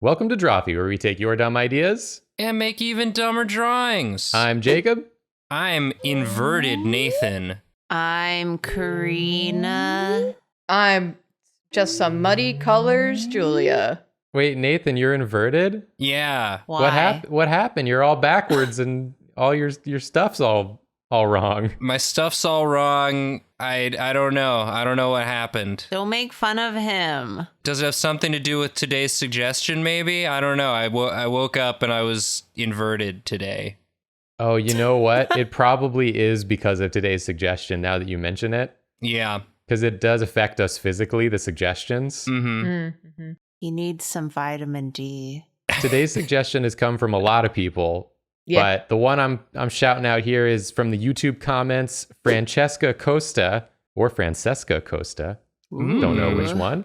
Welcome to Drawfee, where we take your dumb ideas. And make even dumber drawings. I'm Jacob. I'm inverted Nathan. I'm Karina. I'm just some muddy colors, Julia. Wait, Nathan, you're inverted? Yeah. Why? What happened? You're all backwards and all your stuff's all wrong. My stuff's all wrong. I don't know. I don't know what happened. Don't make fun of him. Does it have something to do with today's suggestion, maybe? I don't know. I woke up and I was inverted today. Oh, you know what? It probably is because of today's suggestion, now that you mention it. Yeah. Because it does affect us physically, the suggestions. Mm-hmm. Mm-hmm. He needs some vitamin D. Today's suggestion has come from a lot of people. Yeah. But the one I'm shouting out here is from the YouTube comments, Francesca Costa, don't know which one,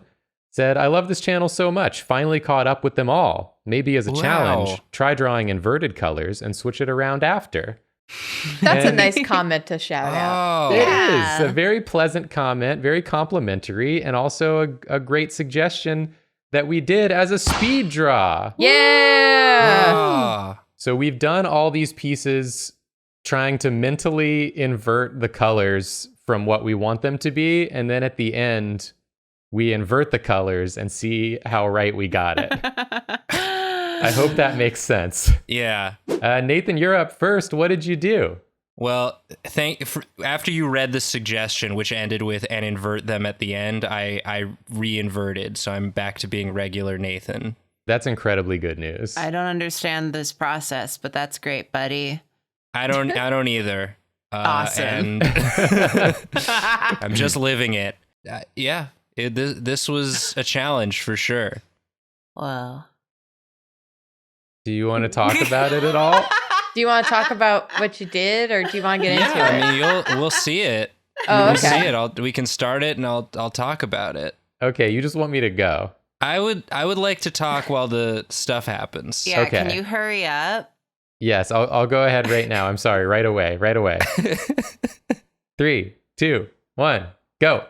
said, I love this channel so much. Finally caught up with them all. Maybe as a challenge, try drawing inverted colors and switch it around after. That's a nice comment to shout out. Oh. It Yeah. is a very pleasant comment, very complimentary, and also a great suggestion that we did as a speed draw. Yeah. Ah. So we've done all these pieces trying to mentally invert the colors from what we want them to be. And then at the end, we invert the colors and see how right we got it. I hope that makes sense. Yeah. Nathan, you're up first. What did you do? Well, after you read the suggestion, which ended with "and invert them" at the end, I re-inverted, so I'm back to being regular Nathan. That's incredibly good news. I don't understand this process, but that's great, buddy. I don't either. Awesome. And I'm just living it. Yeah, this was a challenge for sure. Well, Do you want to talk about it at all? Do you want to talk about what you did, or do you want to get into it? I mean, we'll see it. Oh, We'll okay. see it. We can start it, and I'll talk about it. Okay, you just want me to go. I would like to talk while the stuff happens. yeah, Okay. can you hurry up? Yes, I'll go ahead right now. I'm sorry, right away. 3, 2, 1, go.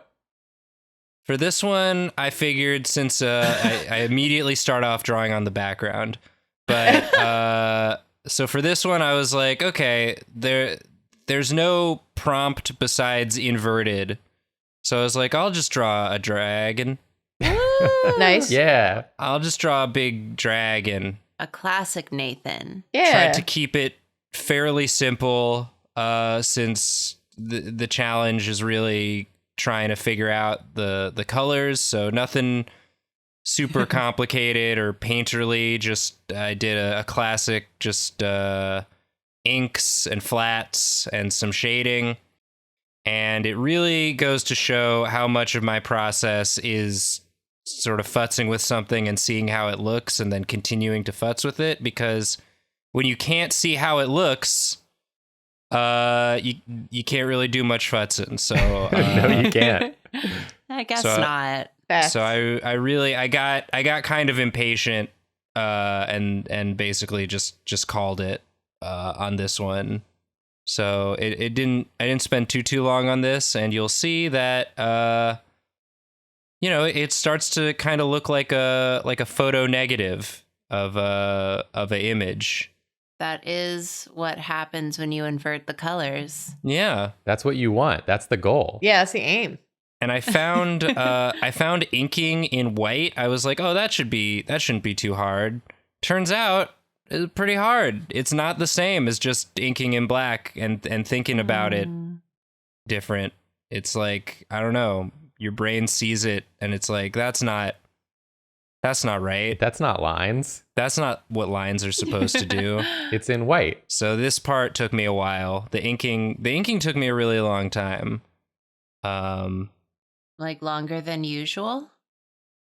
For this one, I figured since I immediately start off drawing on the background, but so for this one, I was like, okay, there's no prompt besides inverted, so I was like, I'll just draw a dragon. Nice. Yeah. I'll just draw a big dragon. A classic Nathan. Yeah. Tried to keep it fairly simple, since the challenge is really trying to figure out the colors, so nothing super complicated or painterly. Just I did a classic, just inks and flats and some shading, and it really goes to show how much of my process is sort of futzing with something and seeing how it looks and then continuing to futz with it, because when you can't see how it looks, you can't really do much futzing. So No, you can't. I guess So- not. Facts. so I got kind of impatient, and basically just called it on this one. So I didn't spend too long on this, and you'll see that it starts to kind of look like a photo negative of a image. That is what happens when you invert the colors. Yeah. That's what you want. That's the goal. Yeah, that's the aim. And I found inking in white. I was like, oh, that shouldn't be too hard. Turns out it's pretty hard. It's not the same as just inking in black and thinking about it different. It's like, I don't know, your brain sees it and it's like, that's not right. That's not lines. That's not what lines are supposed to do. It's in white. So this part took me a while. The inking took me a really long time. Like longer than usual?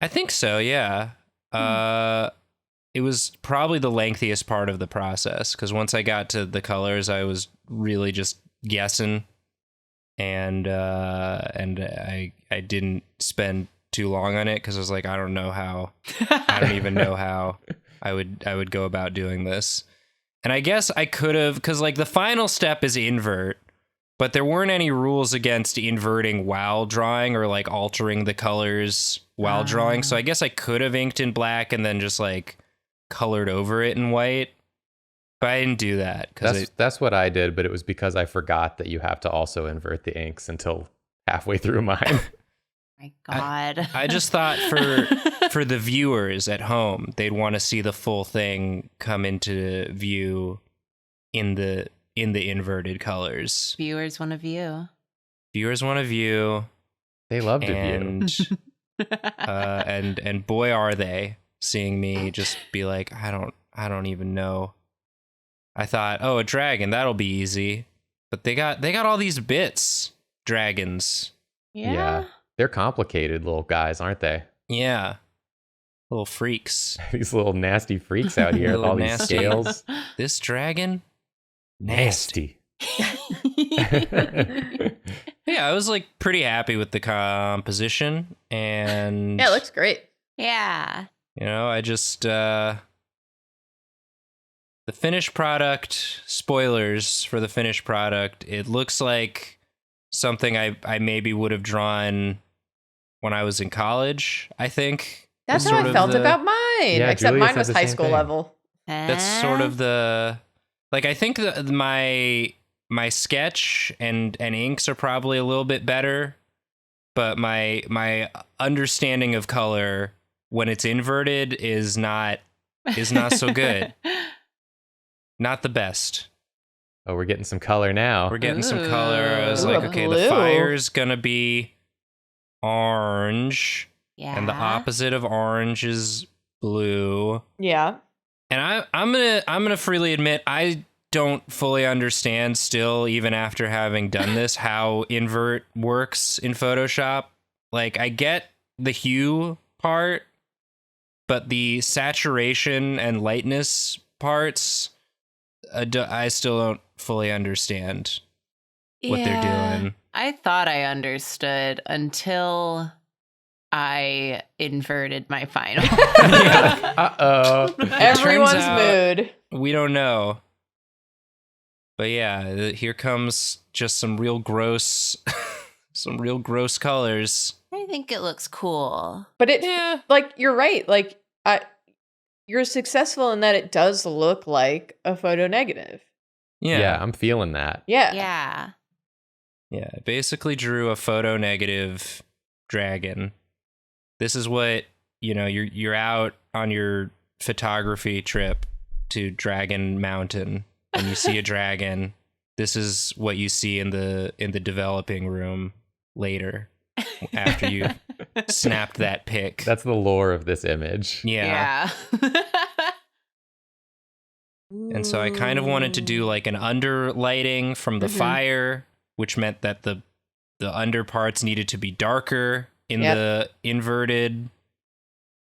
I think so, yeah. It was probably the lengthiest part of the process, because once I got to the colors, I was really just guessing, and I didn't spend too long on it because I was like, I don't even know how I would go about doing this. And I guess I could have, because like the final step is invert, but there weren't any rules against inverting while drawing or like altering the colors while drawing. So I guess I could have inked in black and then just like colored over it in white. But I didn't do that because That's what I did, but it was because I forgot that you have to also invert the inks until halfway through mine. My God. I just thought for the viewers at home, they'd want to see the full thing come into view in the inverted colors. Viewers want to view. Viewers want to view. They love to view. And boy are they seeing me just be like, I don't even know. I thought, oh, a dragon, that'll be easy. But they got all these bits, dragons. Yeah. They're complicated little guys, aren't they? Yeah. Little freaks. These little nasty freaks out here with all these Nasty. scales. This dragon? Nasty. Yeah, I was like pretty happy with the composition, and Yeah, it looks great. Yeah. you know, I just the finished product, spoilers for the finished product, it looks like something I maybe would have drawn when I was in college, I think. That's Is how sort I of felt the- about mine. Yeah, Except Julia mine said was the high same school thing. level. That's sort of the like I think my sketch and inks are probably a little bit better, but my understanding of color when it's inverted is not so good. Not the best. Oh, we're getting some color now. We're getting some color. I was Ooh, like, a okay, blue. the fire's gonna be orange, Yeah. and the opposite of orange is blue. Yeah. And I'm gonna freely admit I don't fully understand still, even after having done this, how invert works in Photoshop. Like, I get the hue part, but the saturation and lightness parts, I still don't fully understand what they're doing. I thought I understood until I inverted my final. Uh-oh. Everyone's out- mood. We don't know. But yeah, here comes just some real gross colors. I think it looks cool. But it, Yeah. like, you're right. Like, you're successful in that it does look like a photo negative. Yeah, I'm feeling that. Yeah. Yeah. Yeah, I basically drew a photo negative dragon. This is what, you're out on your photography trip to Dragon Mountain and you see a dragon. This is what you see in the developing room later after you snapped that pic. That's the lore of this image. Yeah. And so I kind of wanted to do like an under lighting from the fire, which meant that the under parts needed to be darker in the inverted.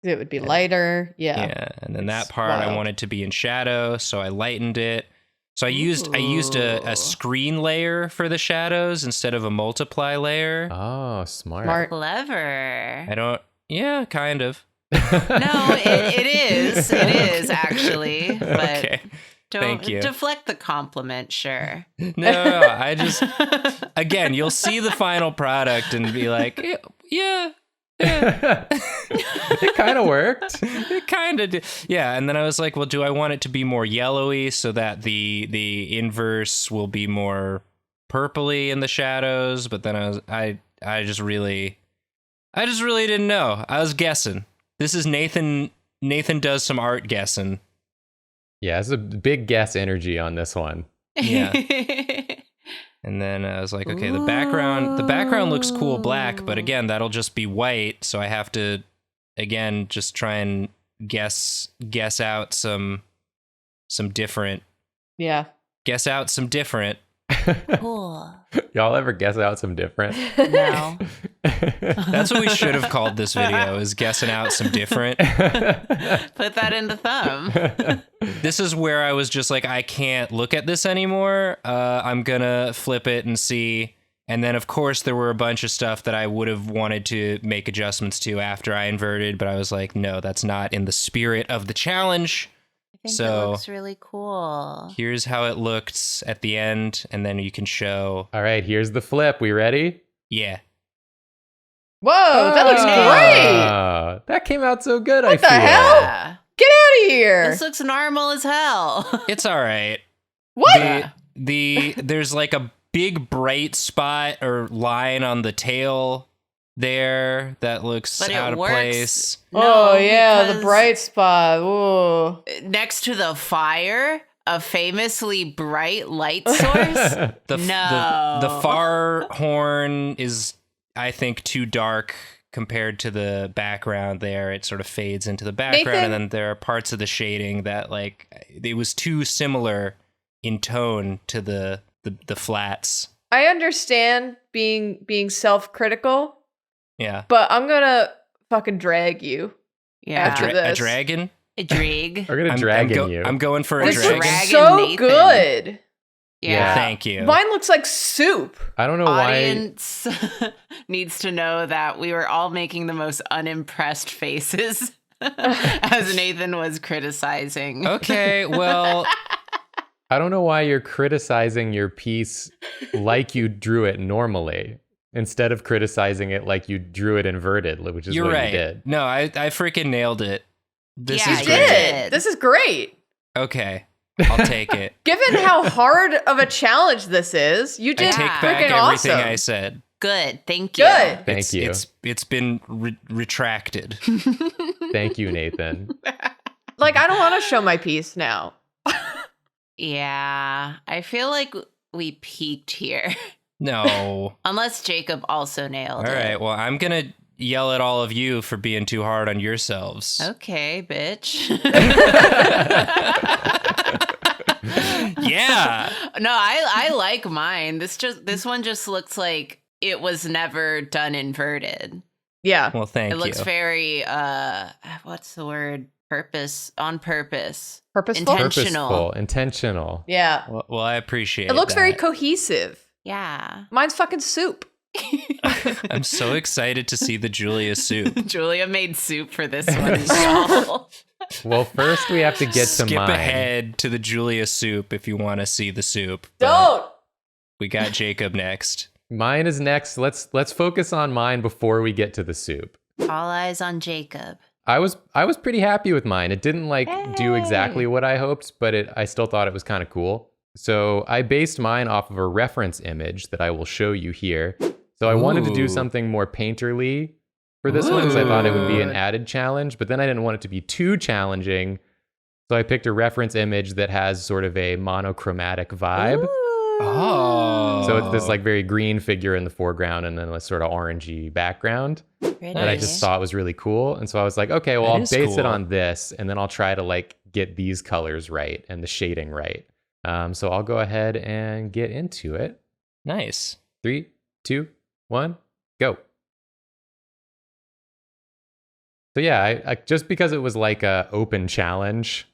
It would be lighter. Yeah. Yeah, and then that It's part I wild. wanted to be in shadow, so I lightened it. So I used a screen layer for the shadows instead of a multiply layer. Oh, smart. Smart. Clever. I don't. Yeah, kind of. No, it is. It is actually. But Okay. don't Thank you. deflect the compliment, sure. No, I just again, you'll see the final product and be like, yeah. It kind of worked. It kind of did. Yeah, and then I was like, well, do I want it to be more yellowy so that the inverse will be more purpley in the shadows? But then I just really didn't know. I was guessing. This is Nathan does some art guessing. Yeah, it's a big guess energy on this one. Yeah. And then I was like, okay, the background looks cool black, but again, that'll just be white, so I have to again just try and guess out some different. Yeah. Guess out some different. Cool. Y'all ever guess out some different? No. That's what we should have called this video, is guessing out some different. Put that in the thumb. This is where I was just like, I can't look at this anymore. I'm gonna flip it and see. And then, of course, there were a bunch of stuff that I would have wanted to make adjustments to after I inverted, but I was like, no, that's not in the spirit of the challenge. I think So- it looks really cool. Here's how it looked at the end, and then you can show. All right, here's the flip. We ready? Yeah. Whoa, that looks great. That came out so good, I What the feel. hell? Yeah. Get out of here. This looks normal as hell. It's all right. What? There's like a big bright spot or line on the tail there that looks But it out of works. place. Oh, yeah, the because bright spot. Ooh. next to the fire, a famously bright light source. The No. far horn is, I think, too dark compared to the background there. It sort of fades into the background, Nathan? and then there are parts of the shading that, like, it was too similar in tone to the flats. I understand being self-critical, Yeah. but I'm gonna fucking drag you. Yeah. After A this. dragon? A drag. We're gonna dragon you. I'm going for a This dragon. looks Dragon so Nathan. good. Yeah. Thank you. Mine looks like soup. I don't know why. Audience needs to know that we were all making the most unimpressed faces as Nathan was criticizing. Okay, well, I don't know why you're criticizing your piece like you drew it normally, instead of criticizing it like you drew it inverted, which is you're what right. you did. No, I freaking nailed it. This Yeah, is you great. did. This is great. Okay, I'll take it. Given how hard of a challenge this is, you I did take Yeah. back freaking everything awesome. I said. Good. Thank you. Good. Thank you. It's been retracted. Thank you, Nathan. Like, I don't want to show my piece now. Yeah. I feel like we peaked here. No. Unless Jacob also All nailed it. right. Well, I'm gonna yell at all of you for being too hard on yourselves. Okay, bitch. Yeah. No, I like mine. This one just looks like it was never done inverted. Yeah. Well, thank It you. looks very what's the word? On purpose. Purposeful? Intentional. Intentional. Yeah. Well, I appreciate It looks very that. cohesive. Yeah. Mine's fucking soup. I'm so excited to see the Julia soup. Julia made soup for this one, y'all. Well, first we have to get to Skip mine. ahead to the Julia soup if you want to see the soup. but Don't. We got Jacob next. Mine is next. Let's focus on mine before we get to the soup. All eyes on Jacob. I was pretty happy with mine. It didn't do exactly what I hoped, but I still thought it was kind of cool. So I based mine off of a reference image that I will show you here. So I wanted to do Ooh. something more painterly for this one because I thought it would be an Ooh. added challenge, but then I didn't want it to be too challenging. So I picked a reference image that has sort of a monochromatic vibe. Oh. So it's this like very green figure in the foreground and then a sort of orangey background that I just thought was really cool. And so I was like, okay, well, That I'll is base it cool. on this and then I'll try to like get these colors right and the shading right. So I'll go ahead and get into it. Nice. 3, 2, 1, go. So yeah, I just because it was like a open challenge,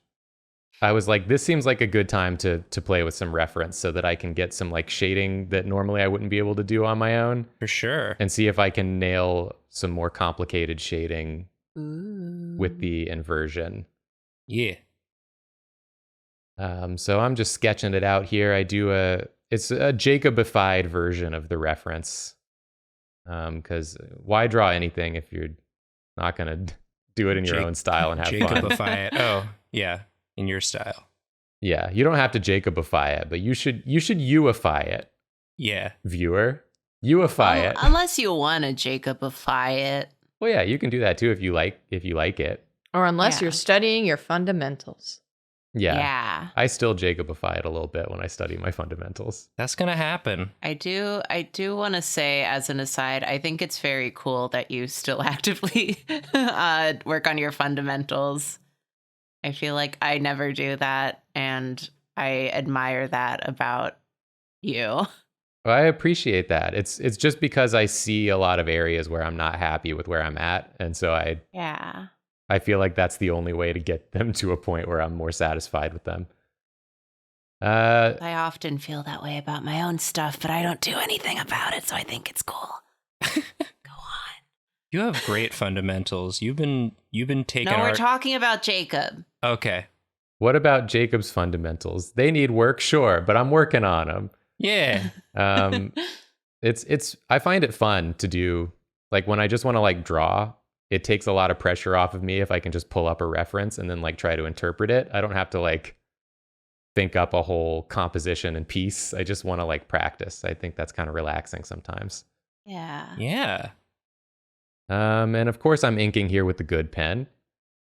I was like, this seems like a good time to play with some reference so that I can get some like shading that normally I wouldn't be able to do on my own For sure. and see if I can nail some more complicated shading with the inversion. Yeah. So I'm just sketching it out here. It's a Jacobified version of the reference. Because why draw anything if you're not going to do it in your own style and have fun? Jacobify it. Oh, yeah. In your style. Yeah, you don't have to Jacobify it, but you should youify it, Yeah. viewer. Youify it. Unless you want to Jacobify it. Well, yeah, you can do that too if you like it. Or unless Yeah. you're studying your fundamentals. Yeah. I still Jacobify it a little bit when I study my fundamentals. That's going to happen. I do want to say, as an aside, I think it's very cool that you still actively work on your fundamentals. I feel like I never do that, and I admire that about you. Well, I appreciate that. It's just because I see a lot of areas where I'm not happy with where I'm at, and so Yeah. I feel like that's the only way to get them to a point where I'm more satisfied with them. I often feel that way about my own stuff, but I don't do anything about it, so I think it's cool. Go on. You have great fundamentals. You've been taking No, we're art. talking about Jacob. Okay. What about Jacob's fundamentals? They need work, sure, but I'm working on them. Yeah. I find it fun to do, like when I just want to like draw it takes a lot of pressure off of me if I can just pull up a reference and then like try to interpret it. I don't have to like think up a whole composition and piece. I just want to like practice. I think that's kind of relaxing sometimes. Yeah. Yeah. And of course, I'm inking here with the good pen.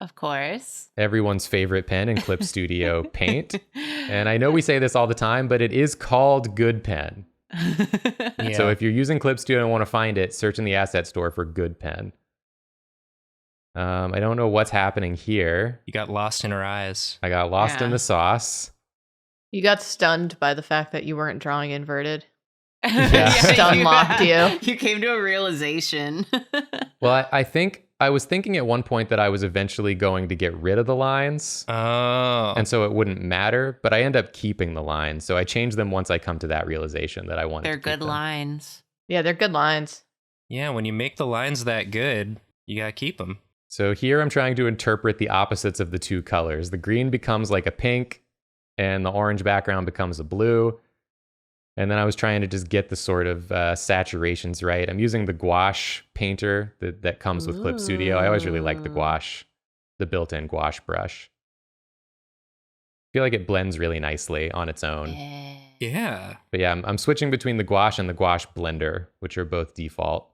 Of course. Everyone's favorite pen in Clip Studio Paint. And I know we say this all the time, but it is called Good Pen. Yeah. So if you're using Clip Studio and want to find it, search in the asset store for Good Pen. I don't know what's happening here. You got lost in her eyes. I got lost in the sauce. You got stunned by the fact that you weren't drawing inverted. Yeah. Stun locked you. You came to a realization. Well, I think I was thinking at one point that I was eventually going to get rid of the lines. Oh. And so it wouldn't matter, but I end up keeping the lines. So I change them once I come to that realization that I want to They're keep good them. lines. Yeah, they're good lines. Yeah, when you make the lines that good, you gotta keep them. So here I'm trying to interpret the opposites of the two colors. The green becomes like a pink, and the orange background becomes a blue. And then I was trying to just get the sort of saturations right. I'm using the gouache painter that comes with Clip Studio. I always really like the gouache, the built-in gouache brush. I feel like it blends really nicely on its own. Yeah. But yeah, I'm switching between the gouache and the gouache blender, which are both default.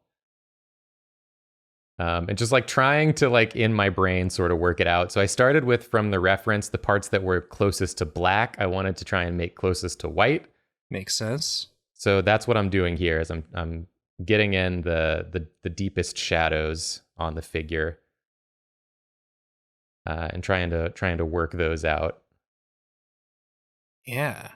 And just like trying to like in my brain sort of work it out. So I started with, from the reference, the parts that were closest to black, I wanted to try and make closest to white. Makes sense. So that's what I'm doing here is I'm getting in the deepest shadows on the figure. And trying to work those out. Yeah.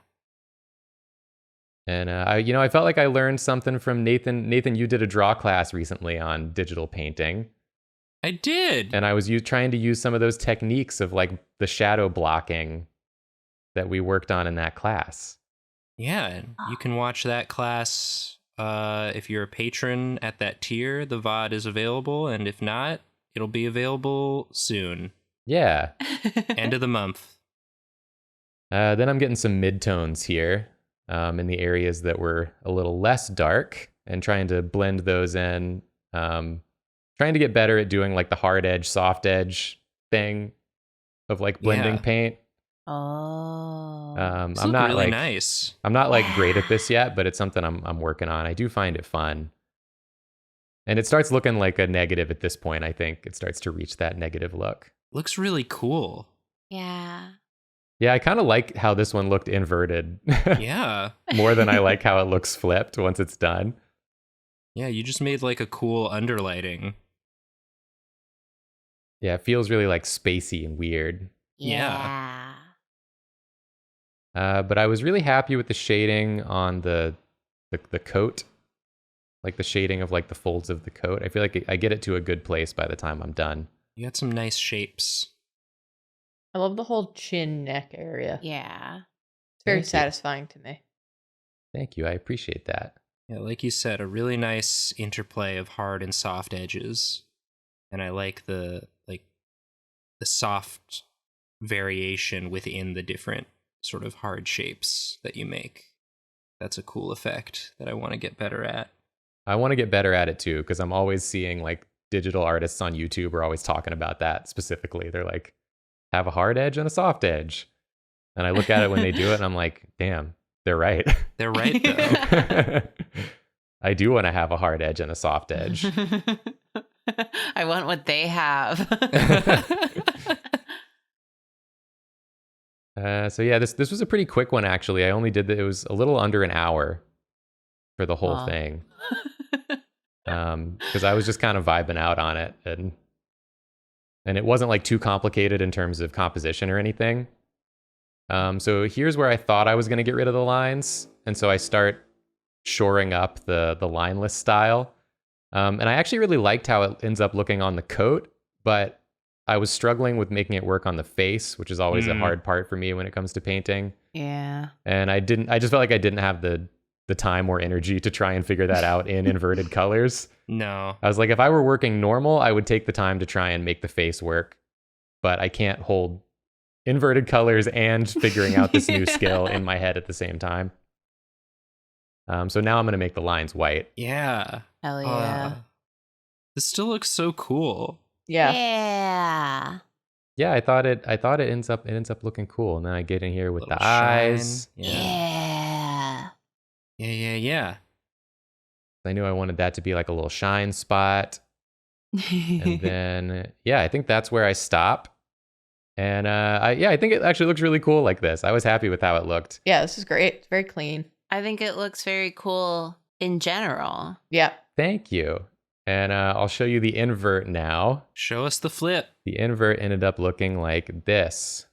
And I felt like I learned something from Nathan. Nathan, you did a draw class recently on digital painting, I did. and I was trying to use some of those techniques of like the shadow blocking that we worked on in that class. Yeah, you can watch that class if you're a patron at that tier. The VOD is available, and if not, it'll be available soon. Yeah. End of the month. Then I'm getting some midtones here in the areas that were a little less dark, and trying to blend those in. Trying to get better at doing like the hard edge, soft edge thing of like blending Yeah. paint. Oh. These I'm look not really like nice. I'm not like great at this yet, but it's something I'm working on. I do find it fun. And it starts looking like a negative at this point, I think. It starts to reach that negative look. Looks really cool. Yeah. Yeah, I kind of like how this one looked inverted Yeah. more than I like how it looks flipped once it's done. Yeah, you just made like a cool underlighting. Yeah, it feels really like spacey and weird. Yeah. But I was really happy with the shading on the coat. Like the shading of like the folds of the coat. I feel like I get it to a good place by the time I'm done. You got some nice shapes. I love the whole chin neck area. Yeah. It's very Thank you. satisfying to me. Thank you. I appreciate that. Yeah, like you said, a really nice interplay of hard and soft edges. And I like the soft variation within the different sort of hard shapes that you make. That's a cool effect that I want to get better at. I want to get better at it too, because I'm always seeing like digital artists on YouTube are always talking about that specifically. They're like, have a hard edge and a soft edge. And I look at it when they do it and I'm like, damn, they're right. They're right, though. I do want to have a hard edge and a soft edge. I want what they have. So yeah, this was a pretty quick one actually. I only did it was a little under an hour for the whole Aw. thing. Because I was just kind of vibing out on it, and it wasn't like too complicated in terms of composition or anything. So here's where I thought I was going to get rid of the lines, and so I start shoring up the lineless style. And I actually really liked how it ends up looking on the coat, but I was struggling with making it work on the face, which is always a hard part for me when it comes to painting. Yeah. And I just felt like I didn't have the time or energy to try and figure that out in inverted colors. No. I was like, if I were working normal, I would take the time to try and make the face work, but I can't hold inverted colors and figuring out this new skill in my head at the same time. So now I'm going to make the lines white. Yeah. Hell yeah. This still looks so cool. Yeah. Yeah. Yeah, I thought it ends up looking cool. And then I get in here with Little the shine. eyes. Yeah. Yeah. I knew I wanted that to be like a little shine spot. And then I think that's where I stop. And I think it actually looks really cool like this. I was happy with how it looked. Yeah, this is great. It's very clean. I think it looks very cool in general. Yeah. Thank you. And I'll show you the invert now. Show us the flip. The invert ended up looking like this.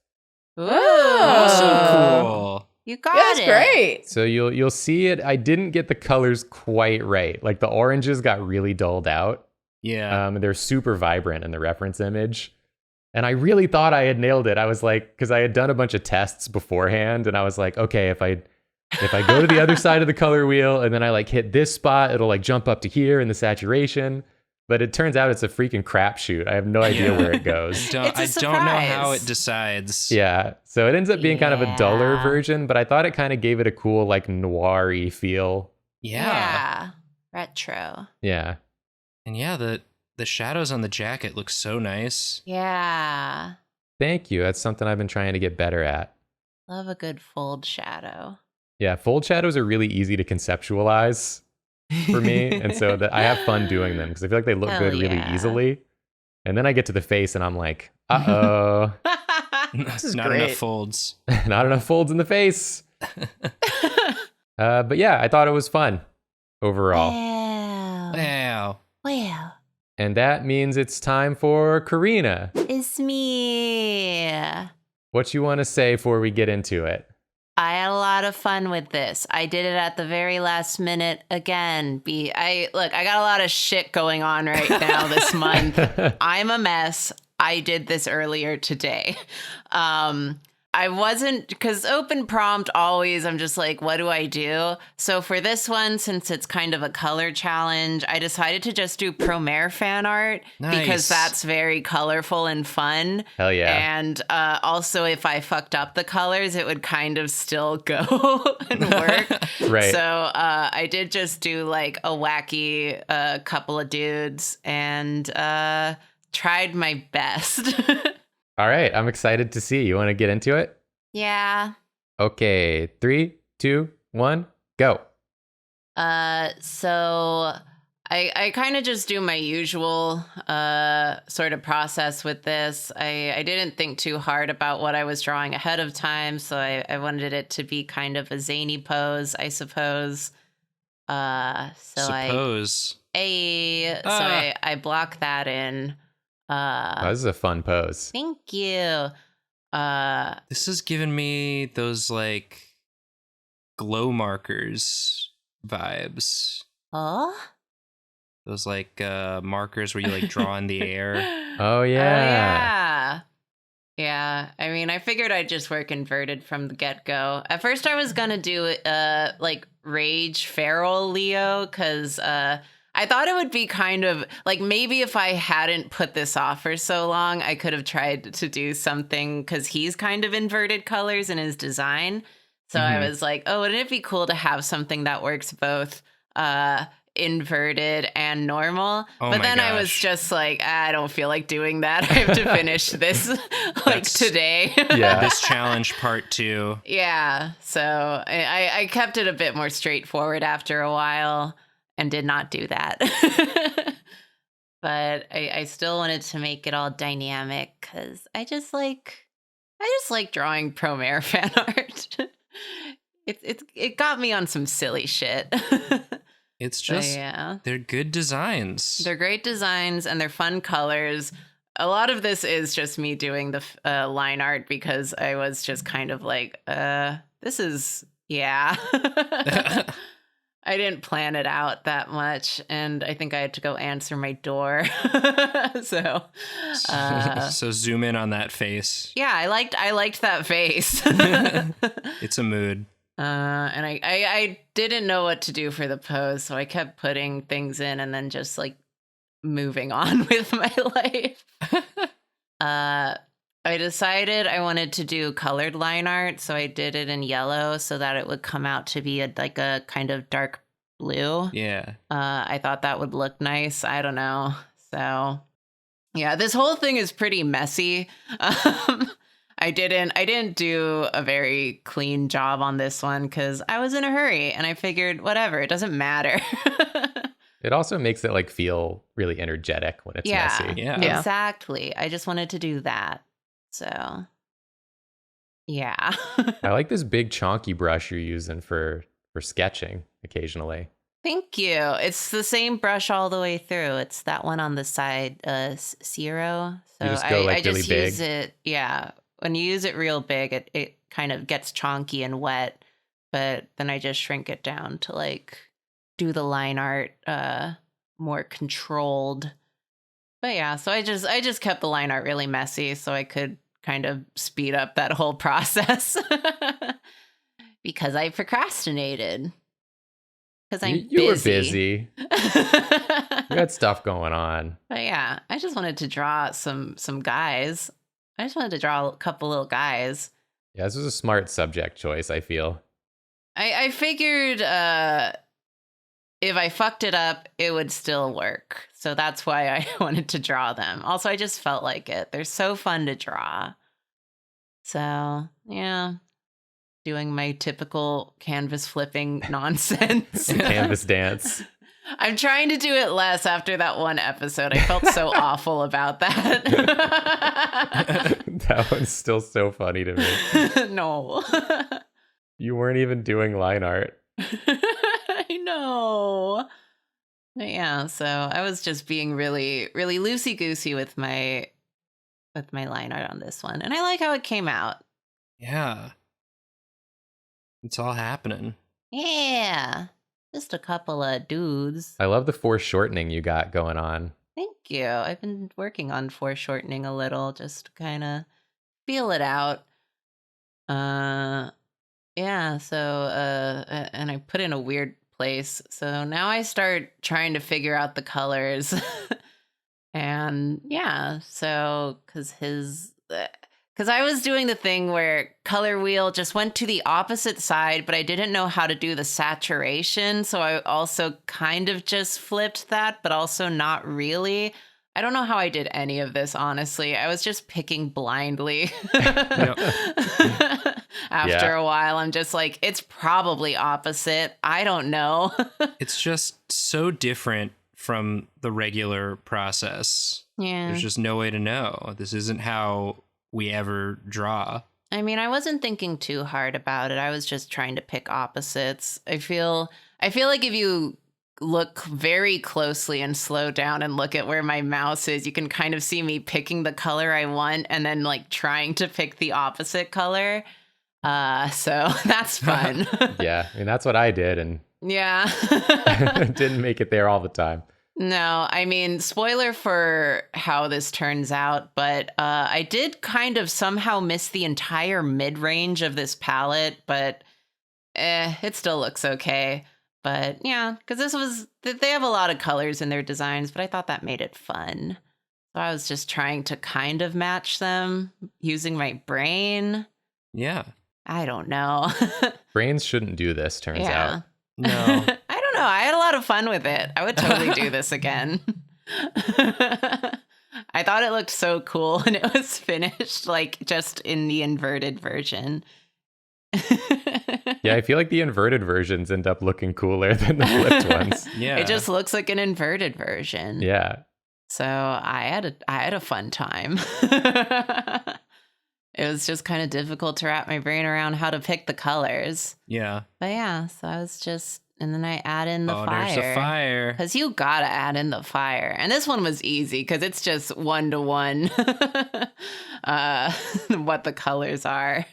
Ooh. So cool. You got That's it. great. So you'll see it. I didn't get the colors quite right. Like the oranges got really dulled out. Yeah. They're super vibrant in the reference image. And I really thought I had nailed it. I was like, because I had done a bunch of tests beforehand, and I was like, okay, if I go to the other side of the color wheel and then I like hit this spot, it'll like jump up to here in the saturation. But it turns out it's a freaking crapshoot. I have no idea where it goes. I don't know how it decides. Yeah. So it ends up being kind of a duller Yeah. version, but I thought it kind of gave it a cool like noir-y feel. Yeah. Retro. Yeah. And yeah, the shadows on the jacket look so nice. Yeah. Thank you. That's something I've been trying to get better at. Love a good fold shadow. Yeah, fold shadows are really easy to conceptualize for me. And so I have fun doing them because I feel like they look Hell good really yeah. easily. And then I get to the face and I'm like, uh-oh, This is Not great. enough folds. not enough folds in the face. But yeah, I thought it was fun overall. Wow. Wow. Wow. And that means it's time for Karina. It's me. What you want to say before we get into it? I had a lot of fun with this. I did it at the very last minute again. I got a lot of shit going on right now this month. I'm a mess. I did this earlier today. I wasn't, because open prompt always, I'm just like, what do I do? So for this one, since it's kind of a color challenge, I decided to just do Promare fan art Nice. because that's very colorful and fun. Hell yeah. And also, if I fucked up the colors, it would kind of still go and work. Right. So I did just do like a wacky couple of dudes and tried my best. All right. I'm excited to see. You want to get into it? Yeah. Okay. 3, 2, 1, go. So I kind of just do my usual sort of process with this. I didn't think too hard about what I was drawing ahead of time, so I wanted it to be kind of a zany pose, I suppose. Suppose. I block that in. Oh, this is a fun pose. Thank you. This has given me those like glow markers vibes. Oh? Those like markers where you like draw in the air. Oh, yeah. Yeah. I mean, I figured I'd just work inverted from the get-go. At first I was gonna do like Rage Feral Leo, because I thought it would be kind of like, maybe if I hadn't put this off for so long, I could have tried to do something, because he's kind of inverted colors in his design. So I was like, oh, wouldn't it be cool to have something that works both inverted and normal? Oh but my then I was gosh. just like, I don't feel like doing that. I have to finish this like That's- today. Yeah. This challenge part 2. Yeah. So I kept it a bit more straightforward after a while and did not do that. But I still wanted to make it all dynamic, because I just like drawing Promare fan art. It got me on some silly shit. It's So, just yeah. they're good designs. They're great designs and they're fun colors. A lot of this is just me doing the line art, because I was just kind of like, this is, yeah. I didn't plan it out that much, and I think I had to go answer my door. So, So zoom in on that face. yeah, I liked that face. It's a mood. And I didn't know what to do for the pose, so I kept putting things in and then just like moving on with my life. I decided I wanted to do colored line art, so I did it in yellow so that it would come out to be like a kind of dark blue. Yeah. I thought that would look nice. I don't know. So yeah, this whole thing is pretty messy. I didn't do a very clean job on this one because I was in a hurry and I figured whatever, it doesn't matter. It also makes it like feel really energetic when it's Yeah. messy. Yeah. Yeah. Exactly. I just wanted to do that. So yeah. I like this big chonky brush you're using for sketching occasionally. Thank you. It's the same brush all the way through. It's that one on the side, zero. So You just go, like, I just really use big? it. Yeah. When you use it real big, it kind of gets chonky and wet, but then I just shrink it down to like do the line art more controlled. But yeah, so I just kept the line art really messy so I could kind of speed up that whole process because I procrastinated. Because I'm You were busy. busy. You had stuff going on. But yeah, I just wanted to draw some guys. I just wanted to draw a couple little guys. Yeah, this was a smart subject choice, I feel. I figured if I fucked it up, it would still work. So that's why I wanted to draw them. Also, I just felt like it. They're so fun to draw. So yeah, doing my typical canvas flipping nonsense. Canvas dance. I'm trying to do it less after that one episode. I felt so awful about that. That one's still so funny to me. No. You weren't even doing line art. I know. But yeah, so I was just being really, really loosey-goosey with my line art on this one. And I like how it came out. Yeah. It's all happening. Yeah. Just a couple of dudes. I love the foreshortening you got going on. Thank you. I've been working on foreshortening a little just to kind of feel it out. Yeah, so and I put in a weird place. So now I start trying to figure out the colors. And yeah, so cuz I was doing the thing where color wheel just went to the opposite side, but I didn't know how to do the saturation. So I also kind of just flipped that, but also not really. I don't know how I did any of this, honestly. I was just picking blindly. After a while, I'm just like, it's probably opposite. I don't know. It's just so different from the regular process. Yeah. There's just no way to know. This isn't how we ever draw. I mean, I wasn't thinking too hard about it. I was just trying to pick opposites. I feel like if you look very closely and slow down and look at where my mouse is, you can kind of see me picking the color I want and then like trying to pick the opposite color. So that's fun. Yeah, I mean, that's what I did, and Yeah. didn't make it there all the time. No, I mean, spoiler for how this turns out, but I did kind of somehow miss the entire mid-range of this palette, but it still looks okay. But yeah, because they have a lot of colors in their designs, but I thought that made it fun. So I was just trying to kind of match them using my brain. Yeah. I don't know. Brains shouldn't do this, turns out. No. I don't know. I had a lot of fun with it. I would totally do this again. I thought it looked so cool when it was finished, like just in the inverted version. Yeah, I feel like the inverted versions end up looking cooler than the flipped ones. Yeah. It just looks like an inverted version. Yeah. So I had a fun time. It was just kind of difficult to wrap my brain around how to pick the colors. Yeah. But yeah, so I was just, and then I add in the fire. Oh, there's the fire. Because you gotta add in the fire. And this one was easy because it's just 1-to-1 what the colors are.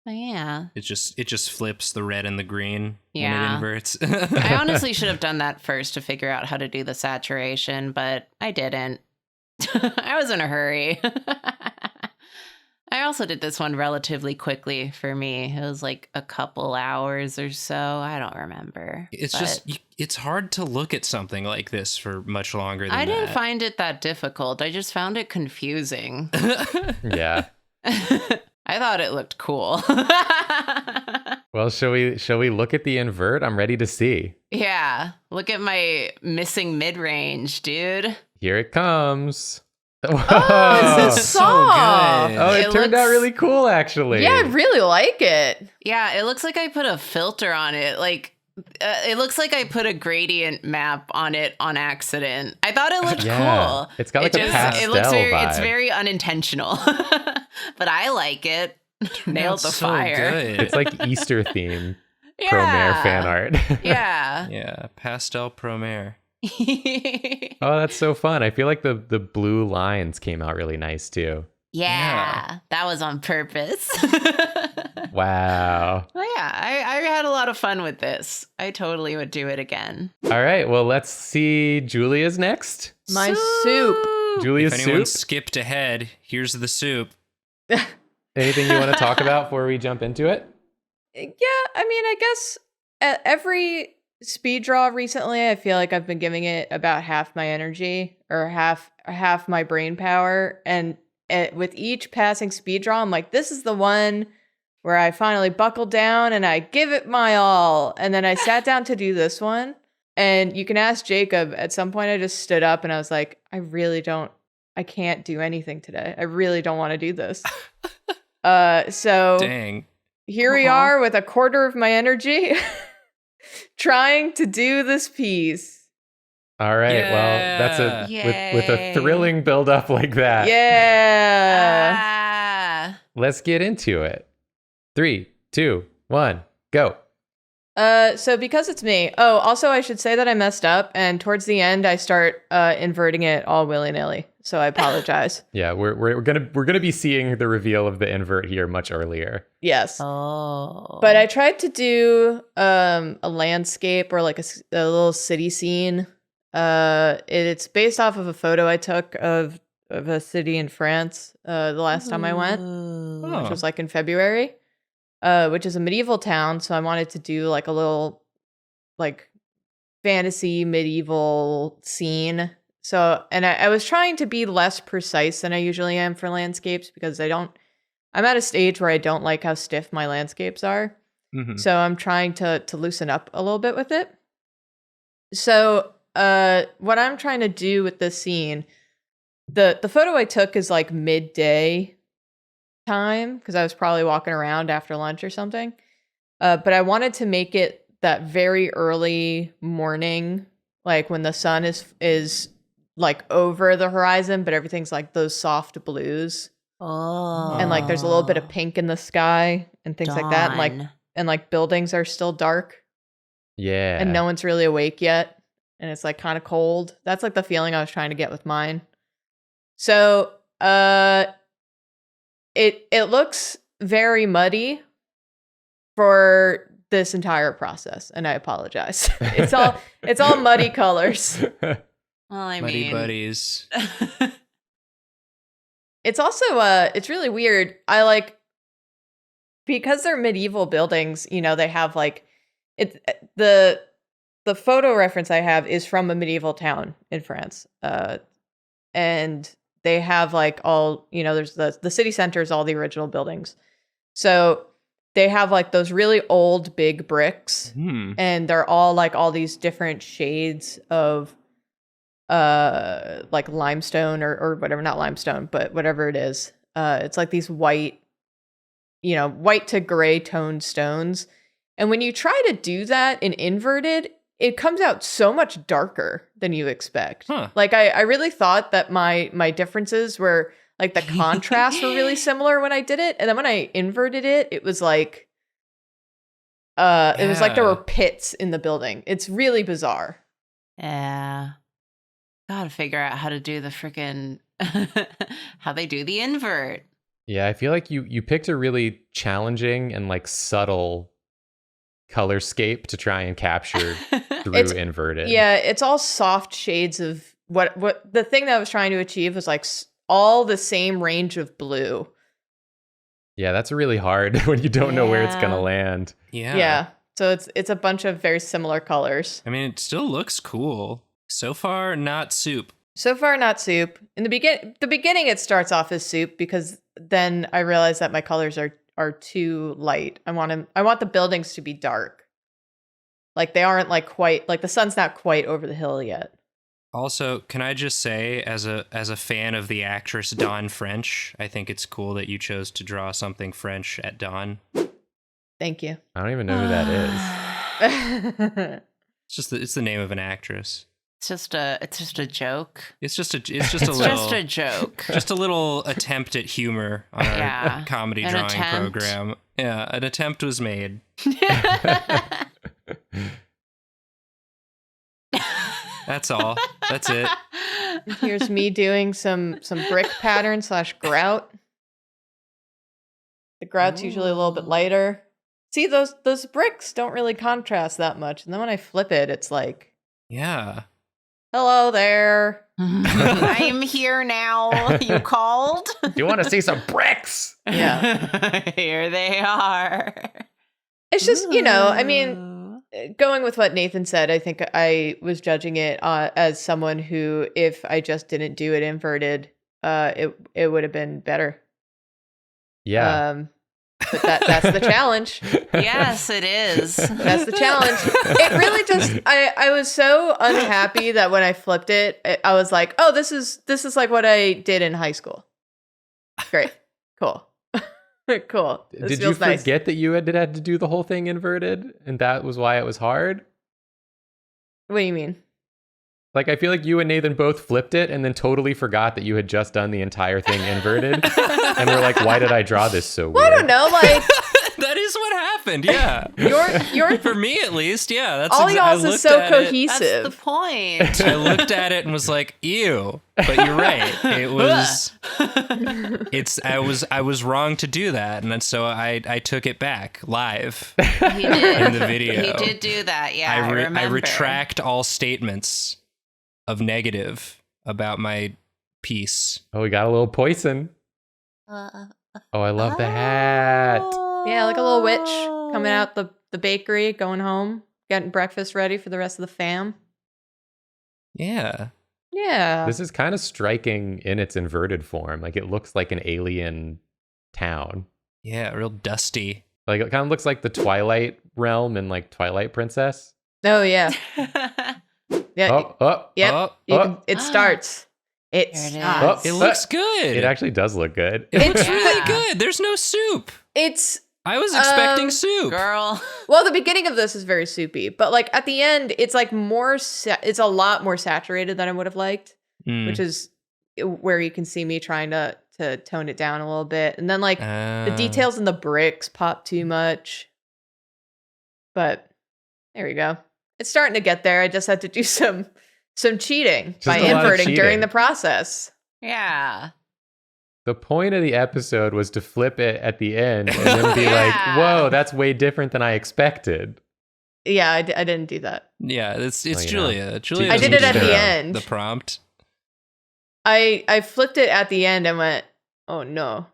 But yeah. It just flips the red and the green when Yeah. it inverts. I honestly should have done that first to figure out how to do the saturation, but I didn't. I was in a hurry. I also did this one relatively quickly for me. It was like a couple hours or so. I don't remember. It's hard to look at something like this for much longer than I didn't that. find it that difficult. I just found it confusing. Yeah. I thought it looked cool. Well, shall we look at the invert? I'm ready to see. Yeah. Look at my missing mid-range, dude. Here it comes. Oh, this is so soft. good. Oh, it It turned out looks- really cool, actually. Yeah, I really like it. Yeah, it looks like I put a filter on it. Like, it looks like I put a gradient map on it on accident. I thought it looked Yeah. cool. It's got like a pastel it looks very, vibe. it's very unintentional, but I like it. Nailed the so fire. good. It's like Easter theme Yeah. Promare fan art. Yeah. Yeah, pastel Promare. Oh, that's so fun. I feel like the blue lines came out really nice too. Yeah, that was on purpose. Wow. Well, yeah, I had a lot of fun with this. I totally would do it again. All right, well, let's see Julia's next. My soup. Julia's If anyone soup. skipped ahead, here's the soup. Anything you want to talk about before we jump into it? Yeah, I mean, I guess at every speed draw recently, I feel like I've been giving it about half my energy or half my brain power, and with each passing speed draw, I'm like, this is the one where I finally buckle down and I give it my all. And then I sat down to do this one, and you can ask Jacob. At some point, I just stood up and I was like, I can't do anything today. I really don't want to do this. So Dang. here we are with a quarter of my energy trying to do this piece. All right, Yeah. well, that's with a thrilling build up like that. Yeah. Ah. Let's get into it. 3, 2, 1, go. So because it's me. Oh, also I should say that I messed up, and towards the end I start inverting it all willy-nilly. So I apologize. Yeah, we're gonna be seeing the reveal of the invert here much earlier. Yes. Oh. But I tried to do a landscape or like a little city scene. It's based off of a photo I took of a city in France the last time I went, Oh. which was like in February, which is a medieval town. So I wanted to do like a little like fantasy medieval scene. So, and I was trying to be less precise than I usually am for landscapes because I'm at a stage where I don't like how stiff my landscapes are. Mhm. So I'm trying to loosen up a little bit with it. So what I'm trying to do with this scene, the photo I took is like midday time because I was probably walking around after lunch or something. But I wanted to make it that very early morning, like when the sun is like over the horizon, but everything's like those soft blues. Oh. And like there's a little bit of pink in the sky and things like that. And like buildings are still dark Yeah. and no one's really awake yet. And it's like kind of cold. That's like the feeling I was trying to get with mine. So it looks very muddy for this entire process, and I apologize. It's all muddy colors. Well, I Muddy mean, buddies. It's also it's really weird. I like because they're medieval buildings, you know, they have like the photo reference I have is from a medieval town in France. And they have like all, you know, there's the city center is all the original buildings. So they have like those really old big bricks, and they're all like all these different shades of like limestone or whatever, not limestone, but whatever it is. It's like these white to gray toned stones. And when you try to do that in inverted, it comes out so much darker than you expect. Huh. Like I really thought that my differences were like the contrasts were really similar when I did it. And then when I inverted it, it was like it was like there were pits in the building. It's really bizarre. yeah. Gotta figure out how to do the freaking how they do the invert. Yeah, I feel like you picked a really challenging and like subtle colorscape to try and capture through inverted. Yeah, it's all soft shades of what the thing that I was trying to achieve was like all the same range of blue. Yeah, that's really hard when you don't know where it's Yeah. gonna land. Yeah. So it's a bunch of very similar colors. I mean, it still looks cool. So far, not soup. So far, not soup. In the beginning, it starts off as soup because then I realize that my colors are are too light. I want the buildings to be dark. Like they aren't like quite like the sun's not quite over the hill yet. Also, can I just say, as a fan of the actress Dawn French, I think it's cool that you chose to draw something French at dawn. Thank you. I don't even know who that is. It's the name of an actress. It's just a joke. It's just a Joke. Just a little attempt at humor on our comedy drawing program. Yeah, an attempt was made. That's all. That's it. Here's me doing some brick pattern / grout. The grout's usually a little bit lighter. See, those bricks don't really contrast that much. And then when I flip it, it's like, yeah. Hello there. I am here now. You called? Do you want to see some bricks? Yeah. Here they are. It's just, I mean, going with what Nathan said, I think I was judging it as someone who, if I just didn't do it inverted, it would have been better. Yeah. But that's the challenge. Yes, it is. That's the challenge. It really just I was so unhappy that when I flipped it, I was like, oh, this is like what I did in high school. Great. Cool. Cool. This Did you feels nice. forget that you had to do the whole thing inverted, and that was why it was hard? What do you mean? Like, I feel like you and Nathan both flipped it and then totally forgot that you had just done the entire thing inverted. And we're like, why did I draw this so weird? Well, I don't know, like That is what happened. Yeah. your For me, at least, yeah. That's all y'all's is so That's cohesive. the point. I looked at it and was like, "Ew!" But you're right. It was. I was wrong to do that, and then so I took it back live He did. in the video. He did do that. Yeah, I I remember. retract all statements of negative about my piece. Oh, we got a little poison. Oh, I love the hat. Yeah, like a little witch coming out the bakery, going home, getting breakfast ready for the rest of the fam. Yeah. Yeah. This is kind of striking in its inverted form. Like, it looks like an alien town. Yeah, real dusty. Like, it kind of looks like the Twilight realm in, like, Twilight Princess. Oh yeah. Yeah. Yep. It starts. It There it starts. It looks good. It actually does look good. It's Yeah. really good. There's no soup. I was expecting soup. Girl. Well, the beginning of this is very soupy, but like at the end, it's like it's a lot more saturated than I would have liked, which is where you can see me trying to tone it down a little bit. And then like the details in the bricks pop too much. But there we go. It's starting to get there. I just had to do some cheating Just by a lot of inverting during cheating. the process. Yeah. The point of the episode was to flip it at the end and then be Yeah. like, whoa, that's way different than I expected. Yeah, I didn't do that. Yeah, it's Well, you know. Julia. Julia I doesn't did it do at the end. The prompt. I flipped it at the end and went, oh no.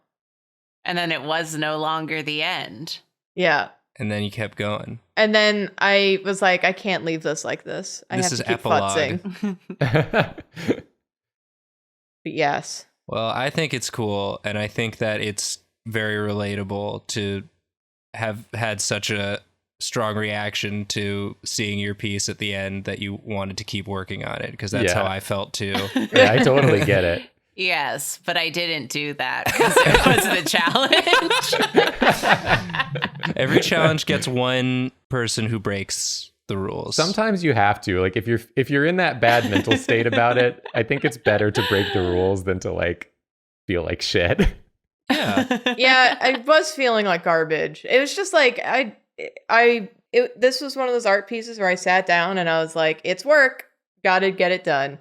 And then it was no longer the end. Yeah. And then you kept going. And then I was like, I can't leave this like this. I This have is to keep epilogue. futzing. But yes. Well, I think it's cool, and I think that it's very relatable to have had such a strong reaction to seeing your piece at the end that you wanted to keep working on it, because that's Yeah. how I felt too. Yeah, I totally get it. Yes, but I didn't do that because it was the challenge. Every challenge gets one person who breaks the rules. Sometimes you have to. Like, if you're in that bad mental state about it, I think it's better to break the rules than to like feel like shit. Yeah. Yeah, I was feeling like garbage. It was just like this was one of those art pieces where I sat down and I was like, it's work. Gotta get it done.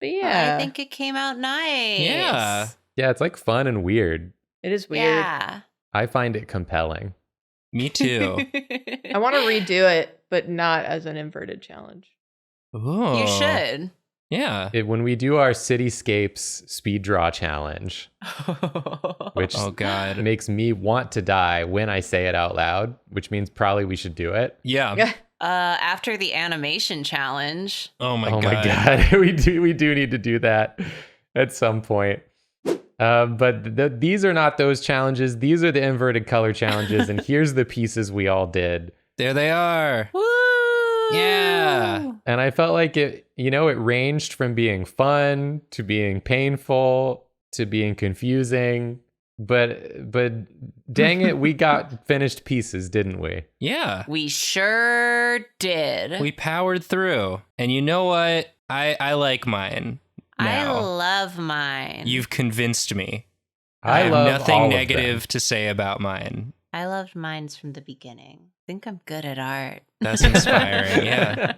But yeah. I think it came out nice. Yeah. Yeah, it's like fun and weird. It is weird. Yeah. I find it compelling. Me too. I want to redo it, but not as an inverted challenge. Ooh. You should. Yeah. When we do our cityscapes speed draw challenge, which Oh God. makes me want to die when I say it out loud, which means probably we should do it. Yeah. After the animation challenge. Oh my Oh God. my god, we do need to do that at some point. But these are not those challenges. These are the inverted color challenges. And here's the pieces we all did. There they are. Woo! Yeah. And I felt like it ranged from being fun to being painful to being confusing. But dang it, we got finished pieces, didn't we? Yeah. We sure did. We powered through. And you know what? I like mine now. I love mine. You've convinced me. I have love nothing all of negative them. to say about mine. I loved mines from the beginning. I think I'm good at art. That's inspiring. Yeah.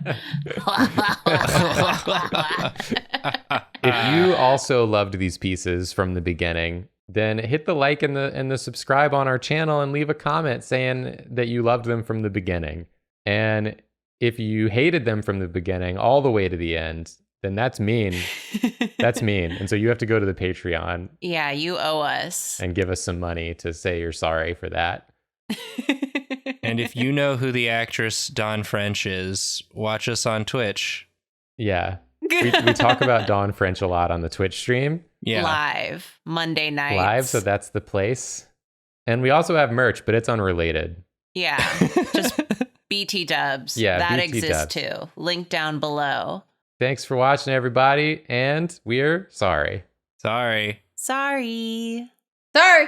If you also loved these pieces from the beginning, then hit the like and the subscribe on our channel and leave a comment saying that you loved them from the beginning. And if you hated them from the beginning all the way to the end, then that's mean. That's mean. And so you have to go to the Patreon. Yeah, you owe us. And give us some money to say you're sorry for that. And if you know who the actress Dawn French is, watch us on Twitch. Yeah. We talk about Dawn French a lot on the Twitch stream. Yeah. Live, Monday nights. Live, so that's the place. And we also have merch, but it's unrelated. Yeah, just BT dubs. Yeah, that BT exists dubs. too. Link down below. Thanks for watching, everybody, and we're sorry. Sorry. Sorry. Sorry.